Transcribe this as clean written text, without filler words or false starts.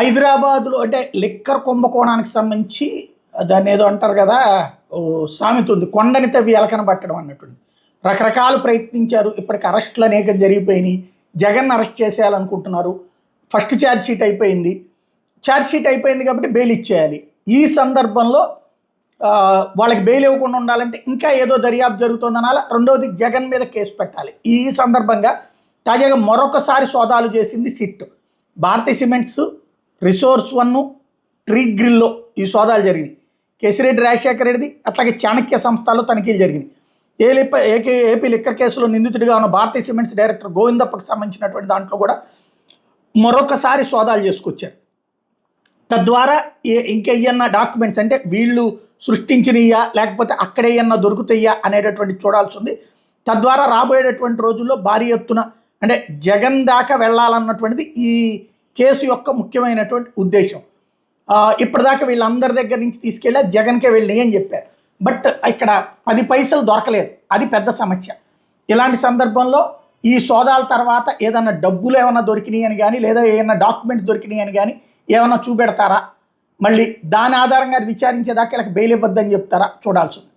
హైదరాబాద్లో అంటే లిక్కర్ కుంభకోణానికి సంబంధించి దాన్ని ఏదో అంటారు కదా, ఓ సామెత ఉంది, కొండని తవ్వి ఎలకన పట్టడం అన్నట్టుంది. రకరకాలు ప్రయత్నించారు, ఇప్పటికి అరెస్టులు అనేకం జరిగిపోయినాయి. జగన్ అరెస్ట్ చేసేయాలనుకుంటున్నారు. ఫస్ట్ ఛార్జ్ షీట్ అయిపోయింది. ఛార్జ్ షీట్ అయిపోయింది కాబట్టి బెయిల్ ఇచ్చేయాలి. ఈ సందర్భంలో వాళ్ళకి బెయిల్ ఇవ్వకుండా ఉండాలంటే ఇంకా ఏదో దర్యాప్తు జరుగుతుందనాల. రెండవది జగన్ మీద కేసు పెట్టాలి. ఈ సందర్భంగా తాజాగా మరొకసారి సోదాలు చేసింది సిట్. భారతీయ సిమెంట్స్, రిసోర్స్ వన్, ట్రీ గ్రిల్లో ఈ సోదాలు జరిగినాయి. కేసిరెడ్డి రాజశేఖర రెడ్డిది, అట్లాగే చాణక్య సంస్థల్లో తనిఖీలు జరిగినాయి. ఏపీ లిక్కర్ కేసులో నిందితుడిగా ఉన్న భారతీయ సిమెంట్స్ డైరెక్టర్ గోవిందప్పకి సంబంధించినటువంటి దాంట్లో కూడా మరొకసారి సోదాలు చేసుకొచ్చారు. తద్వారా ఇంకేయన్నా డాక్యుమెంట్స్ అంటే వీళ్ళు సృష్టించినయ్యా లేకపోతే అక్కడే ఏమన్నా దొరుకుతాయా అనేటటువంటి చూడాల్సి ఉంది. తద్వారా రాబోయేటటువంటి రోజుల్లో భారీ ఎత్తున అంటే జగన్ దాకా వెళ్ళాలన్నటువంటిది ఈ కేసు యొక్క ముఖ్యమైనటువంటి ఉద్దేశం. ఇప్పటిదాకా వీళ్ళందరి దగ్గర నుంచి తీసుకెళ్ళి జగన్కే వెళ్ళి అని చెప్పారు. బట్ ఇక్కడ 10 పైసలు దొరకలేదు, అది పెద్ద సమస్య. ఇలాంటి సందర్భంలో ఈ సోదాల తర్వాత ఏదన్నా డబ్బులు ఏమైనా దొరికినాయి అని కానీ, లేదా ఏమైనా డాక్యుమెంట్స్ దొరికినాయి అని కానీ ఏమైనా చూపెడతారా, మళ్ళీ దాని ఆధారంగా అది విచారించేదాకా వీళ్ళకి బెయిల్ ఇవ్వద్దని చెప్తారా చూడాల్సి ఉంది.